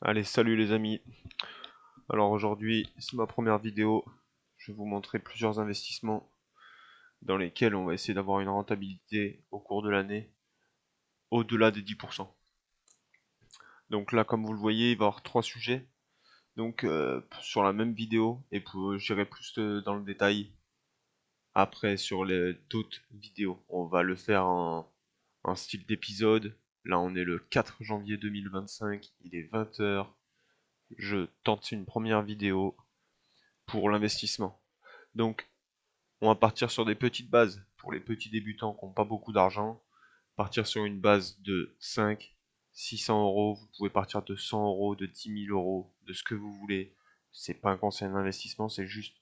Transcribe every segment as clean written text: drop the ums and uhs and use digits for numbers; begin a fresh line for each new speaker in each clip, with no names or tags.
Allez, salut les amis. Alors aujourd'hui, c'est ma première vidéo. Je vais vous montrer plusieurs investissements dans lesquels on va essayer d'avoir une rentabilité au cours de l'année au-delà des 10%. Donc là, comme vous le voyez, il va y avoir trois sujets. Donc sur la même vidéo, et j'irai plus dans le détail après sur les d'autres vidéos. On va le faire en style d'épisode. Là, on est le 4 janvier 2025, il est 20 heures. Je tente une première vidéo pour l'investissement. Donc, on va partir sur des petites bases pour les petits débutants qui n'ont pas beaucoup d'argent. Partir sur une base de 5, 600 euros. Vous pouvez partir de 100 euros, de 10 000 euros, de ce que vous voulez. C'est pas un conseil d'investissement, c'est juste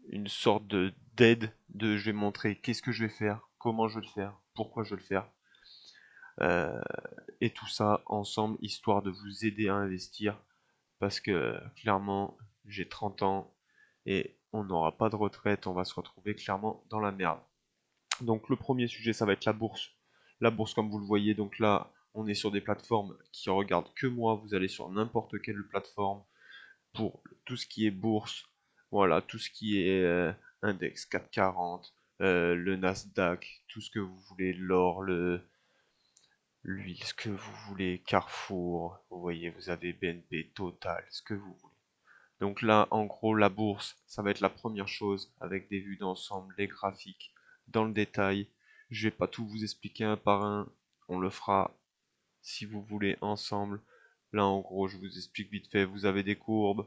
une sorte de d'aide de je vais montrer qu'est-ce que je vais faire, comment je vais le faire, pourquoi je vais le faire. Euh, et tout ça ensemble, histoire de vous aider à investir. Parce que clairement, j'ai 30 ans et on n'aura pas de retraite, on va se retrouver clairement dans la merde. Donc le premier sujet, ça va être la bourse. La bourse, comme vous le voyez, donc là, on est sur des plateformes qui regardent que moi. Vous allez sur n'importe quelle plateforme pour tout ce qui est bourse. Voilà, tout ce qui est index 440, le Nasdaq, tout ce que vous voulez, l'or, l'huile, ce que vous voulez, Carrefour. Vous voyez, vous avez BNP, Total, ce que vous voulez. Donc là, en gros, la bourse, ça va être la première chose avec des vues d'ensemble, les graphiques, dans le détail. Je vais pas tout vous expliquer un par un, on le fera si vous voulez ensemble. Là, en gros, je vous explique vite fait. Vous avez des courbes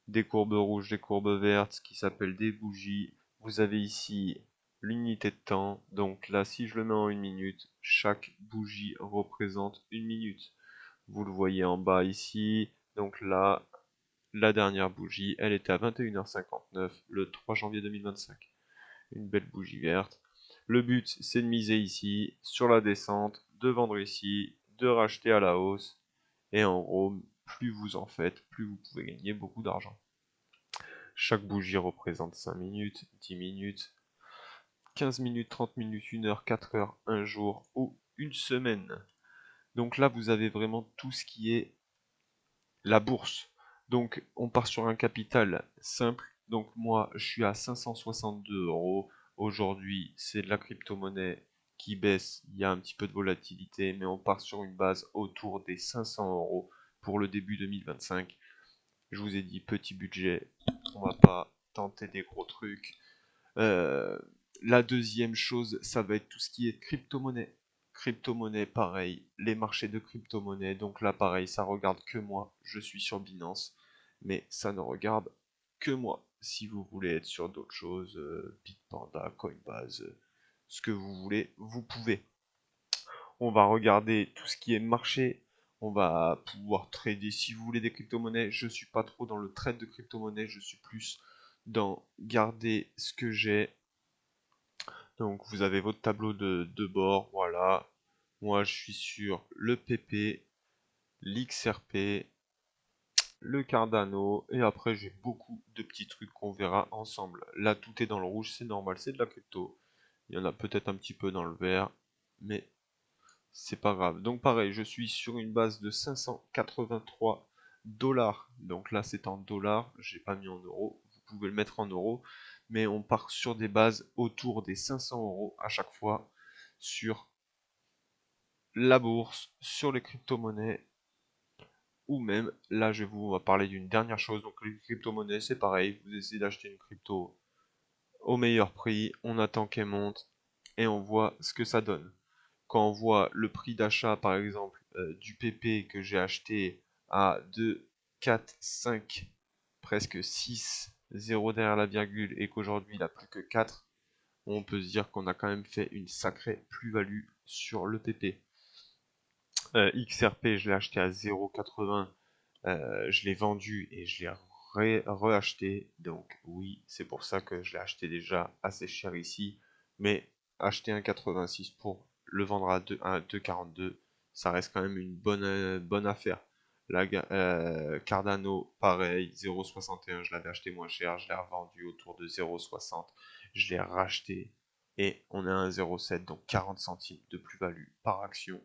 rouges, des courbes vertes, ce qui s'appelle des bougies. Vous avez ici l'unité de temps. Donc là, si je le mets en une minute, chaque bougie représente une minute. Vous le voyez en bas ici. Donc là, la dernière bougie, elle était à 21h59 le 3 janvier 2025. Une belle bougie verte. Le but, c'est de miser ici, sur la descente, de vendre ici, de racheter à la hausse. Et en gros, plus vous en faites, plus vous pouvez gagner beaucoup d'argent. Chaque bougie représente 5 minutes, 10 minutes, 15 minutes, 30 minutes, 1 heure, 4 heures, un jour ou une semaine. Donc là, vous avez vraiment tout ce qui est la bourse. Donc, on part sur un capital simple. Donc, moi, je suis à 562 euros. Aujourd'hui, c'est de la crypto-monnaie qui baisse. Il y a un petit peu de volatilité, mais on part sur une base autour des 500 euros pour le début 2025. Je vous ai dit petit budget. On va pas tenter des gros trucs. Euh, la deuxième chose, ça va être tout ce qui est crypto-monnaie. Crypto-monnaie, pareil, les marchés de crypto-monnaie. Donc là, pareil, ça regarde que moi. Je suis sur Binance, mais ça ne regarde que moi. Si vous voulez être sur d'autres choses, Bitpanda, Coinbase, ce que vous voulez, vous pouvez. On va regarder tout ce qui est marché. On va pouvoir trader si vous voulez des crypto-monnaies. Je suis pas trop dans le trade de crypto-monnaies, je suis plus dans garder ce que j'ai. Donc vous avez votre tableau de bord, voilà. Moi je suis sur le PP, l'XRP, le Cardano, et après j'ai beaucoup de petits trucs qu'on verra ensemble. Là tout est dans le rouge, c'est normal, c'est de la crypto. Il y en a peut-être un petit peu dans le vert, mais c'est pas grave. Donc pareil, je suis sur une base de 583 dollars. Donc là c'est en dollars, j'ai pas mis en euros. Vous pouvez le mettre en euros, mais on part sur des bases autour des 500 euros à chaque fois sur la bourse, sur les crypto-monnaies, ou même, là je vais vous parler d'une dernière chose. Donc les crypto-monnaies c'est pareil, vous essayez d'acheter une crypto au meilleur prix, on attend qu'elle monte et on voit ce que ça donne. Quand on voit le prix d'achat par exemple du PP que j'ai acheté à 2, 4, 5, presque 6, 0 derrière la virgule et qu'aujourd'hui il a plus que 4, on peut se dire qu'on a quand même fait une sacrée plus-value sur le PP. XRP, je l'ai acheté à 0,80, je l'ai vendu et je l'ai reacheté. Donc oui, c'est pour ça que je l'ai acheté déjà assez cher ici. Mais acheter un 86 pour le vendre à 2,42, ça reste quand même une bonne affaire. Cardano, pareil, 0,61, je l'avais acheté moins cher, je l'ai revendu autour de 0,60, je l'ai racheté et on est à 1,07, donc 40 centimes de plus-value par action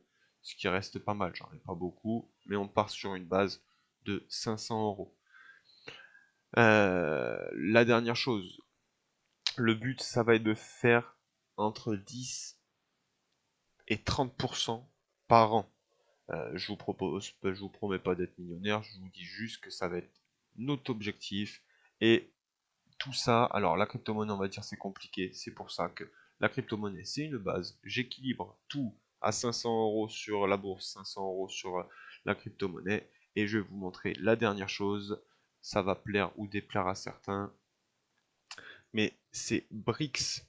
ce qui reste pas mal, j'en ai pas beaucoup, mais on part sur une base de 500 euros. La dernière chose, le but, ça va être de faire entre 10 et 30% par an. Je vous promets pas d'être millionnaire, je vous dis juste que ça va être notre objectif. Et tout ça, alors la crypto-monnaie, on va dire c'est compliqué, c'est pour ça que la crypto-monnaie c'est une base. J'équilibre tout à 500 euros sur la bourse, 500 euros sur la crypto-monnaie. Et je vais vous montrer la dernière chose, ça va plaire ou déplaire à certains, mais c'est Brix.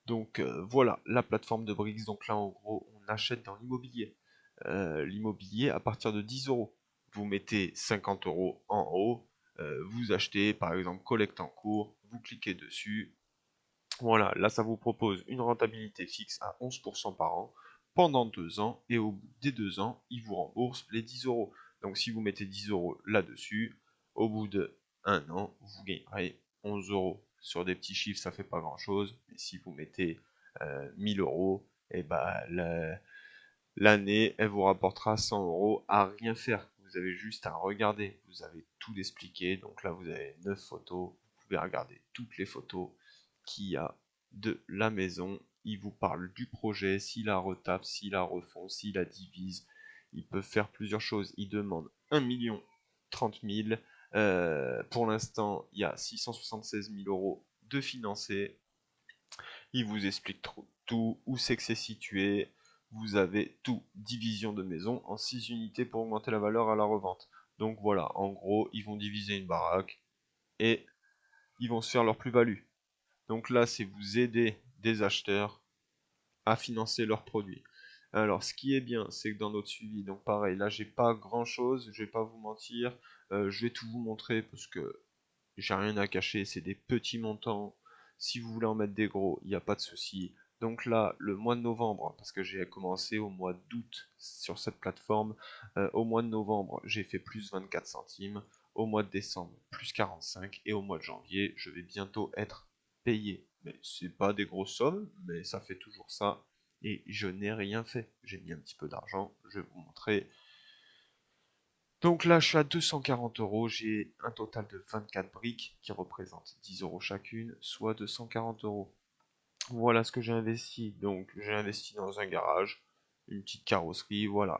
Donc voilà, la plateforme de Brix. Donc là, en gros, on achète dans l'immobilier. L'immobilier à partir de 10 euros. Vous mettez 50 euros en haut, vous achetez par exemple collecte en cours, vous cliquez dessus. Voilà, là ça vous propose une rentabilité fixe à 11% par an pendant 2 ans et au bout des 2 ans, il vous rembourse les 10 euros. Donc si vous mettez 10 euros là-dessus, au bout de 1 an, vous gagnerez 11 euros. Sur des petits chiffres, ça fait pas grand-chose, mais si vous mettez 1000 euros, et bah, l'année, elle vous rapportera 100 euros à rien faire. Vous avez juste à regarder. Vous avez tout expliqué. Donc là, vous avez 9 photos. Vous pouvez regarder toutes les photos qu'il y a de la maison. Il vous parle du projet, s'il la retape, s'il la refond, s'il la divise. Il peut faire plusieurs choses. Il demande 1 million 30 000. Pour l'instant, il y a 676 000 euros de financés. Il vous explique tout, où c'est que c'est situé. Vous avez tout, division de maison en 6 unités pour augmenter la valeur à la revente. Donc voilà, en gros, ils vont diviser une baraque et ils vont se faire leur plus-value. Donc là, c'est vous aider des acheteurs à financer leurs produits. Alors, ce qui est bien, c'est que dans notre suivi, donc pareil, là, j'ai pas grand-chose, je vais pas vous mentir, je vais tout vous montrer parce que j'ai rien à cacher, c'est des petits montants. Si vous voulez en mettre des gros, il n'y a pas de souci. Donc là, le mois de novembre, parce que j'ai commencé au mois d'août sur cette plateforme, au mois de novembre, j'ai fait plus 24 centimes. Au mois de décembre, plus 45. Et au mois de janvier, je vais bientôt être payé. Mais c'est pas des grosses sommes, mais ça fait toujours ça. Et je n'ai rien fait. J'ai mis un petit peu d'argent. Je vais vous montrer. Donc là, je suis à 240 euros. J'ai un total de 24 briques qui représentent 10 euros chacune, soit 240 euros. Voilà ce que j'ai investi. Donc, j'ai investi dans un garage, une petite carrosserie, voilà.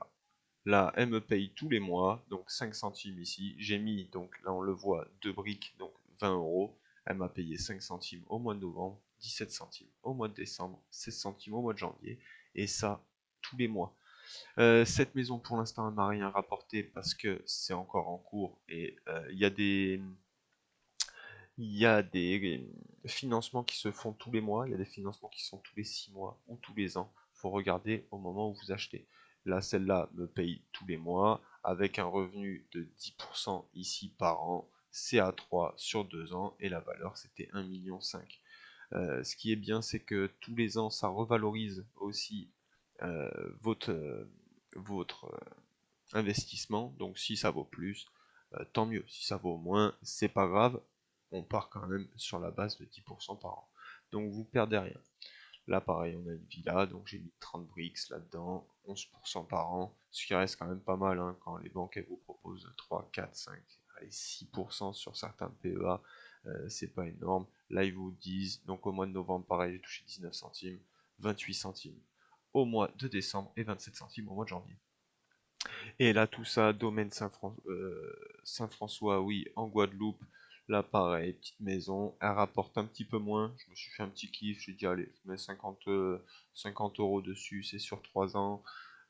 Là, elle me paye tous les mois, donc 5 centimes ici. J'ai mis, donc là, on le voit, 2 briques, donc 20 euros. Elle m'a payé 5 centimes au mois de novembre, 17 centimes au mois de décembre, 16 centimes au mois de janvier. Et ça, tous les mois. Cette maison, pour l'instant, elle m'a rien rapporté parce que c'est encore en cours et il y a des financements qui se font tous les mois, il y a des financements qui sont tous les 6 mois ou tous les ans. Il faut regarder au moment où vous achetez. Là, celle-là me paye tous les mois avec un revenu de 10% ici par an. C'est à 3 sur 2 ans et la valeur c'était 1,5 million. Ce qui est bien, c'est que tous les ans, ça revalorise aussi euh, votre investissement. Donc si ça vaut plus, tant mieux. Si ça vaut moins, c'est pas grave. On part quand même sur la base de 10% par an. Donc vous perdez rien. Là pareil, on a une villa, donc j'ai mis 30 briques là-dedans, 11% par an, ce qui reste quand même pas mal hein, quand les banques elles vous proposent 3, 4, 5, allez, 6% sur certains PEA, c'est pas énorme. Là ils vous disent, donc au mois de novembre pareil, j'ai touché 19 centimes, 28 centimes au mois de décembre et 27 centimes au mois de janvier. Et là, tout ça, domaine Saint-François, oui, en Guadeloupe. Là, pareil, petite maison. Elle rapporte un petit peu moins. Je me suis fait un petit kiff. J'ai dit, allez, je mets 50 euros dessus. C'est sur 3 ans.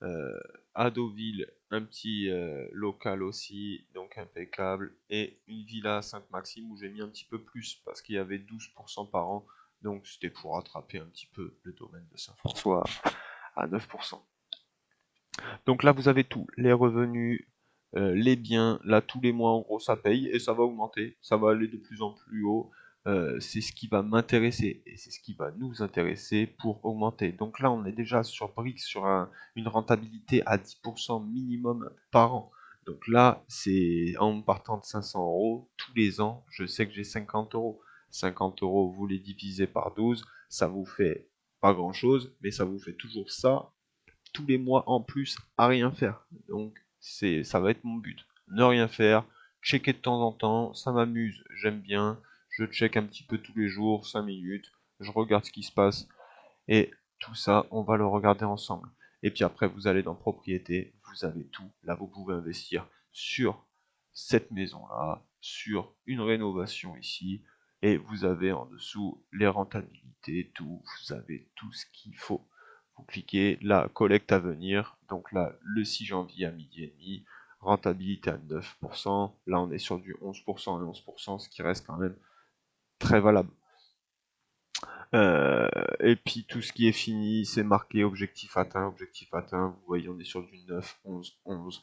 Euh, à Deauville, un petit local aussi, donc impeccable. Et une villa à Sainte-Maxime où j'ai mis un petit peu plus parce qu'il y avait 12% par an. Donc, c'était pour rattraper un petit peu le domaine de Saint-François à 9%. Donc là, vous avez tout, les revenus, les biens, là, tous les mois, en gros, ça paye et ça va augmenter, ça va aller de plus en plus haut. C'est ce qui va m'intéresser et c'est ce qui va nous intéresser pour augmenter. Donc là, on est déjà sur Brix sur une rentabilité à 10% minimum par an. Donc là, c'est en partant de 500 euros, tous les ans, je sais que j'ai 50 euros. 50 euros, vous les divisez par 12, ça vous fait pas grand chose, mais ça vous fait toujours ça tous les mois en plus à rien faire. Donc ça va être mon but. Ne rien faire, checker de temps en temps, ça m'amuse, j'aime bien. Je check un petit peu tous les jours, 5 minutes, je regarde ce qui se passe et tout ça, on va le regarder ensemble. Et puis après, vous allez dans propriété, vous avez tout. Là, vous pouvez investir sur cette maison-là, sur une rénovation ici, et vous avez en dessous les rentabilités, tout, vous avez tout ce qu'il faut. Vous cliquez la collecte à venir, donc là, le 6 janvier à midi et demi, rentabilité à 9%, là on est sur du 11% et 11%, ce qui reste quand même très valable. Et puis tout ce qui est fini, c'est marqué objectif atteint, objectif atteint. Vous voyez, on est sur du 9, 11, 11,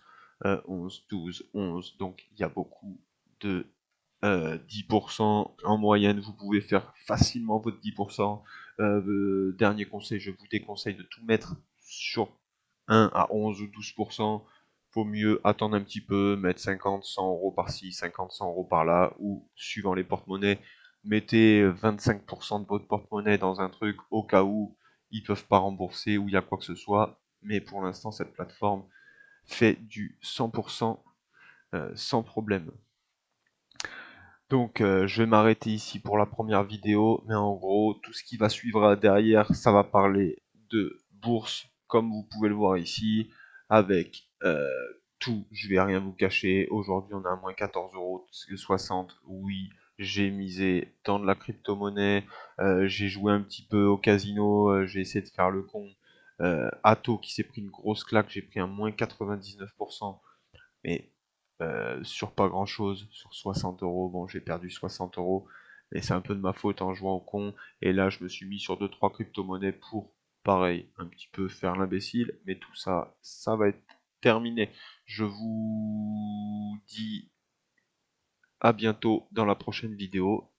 11, 12, 11. Donc il y a beaucoup de 10% en moyenne. Vous pouvez faire facilement votre 10%. Dernier conseil, je vous déconseille de tout mettre sur 1 à 11 ou 12%. Vaut mieux attendre un petit peu, mettre 50, 100 euros par-ci, 50, 100 euros par-là, ou suivant les porte-monnaies, mettez 25% de votre porte-monnaie dans un truc au cas où ils peuvent pas rembourser ou il y a quoi que ce soit. Mais pour l'instant, cette plateforme fait du 100% sans problème. Donc je vais m'arrêter ici pour la première vidéo, mais en gros, tout ce qui va suivre derrière, ça va parler de bourse, comme vous pouvez le voir ici, avec tout, je vais rien vous cacher. Aujourd'hui, on a à moins 14,60 €. Oui, j'ai misé dans de la crypto-monnaie, j'ai joué un petit peu au casino, j'ai essayé de faire le con. Atto qui s'est pris une grosse claque, j'ai pris un moins 99%, mais sur pas grand chose, sur 60 euros. Bon, j'ai perdu 60 euros, mais c'est un peu de ma faute en jouant au con. Et là, je me suis mis sur 2-3 crypto-monnaies pour, pareil, un petit peu faire l'imbécile. Mais tout ça, ça va être terminé. Je vous dis à bientôt dans la prochaine vidéo.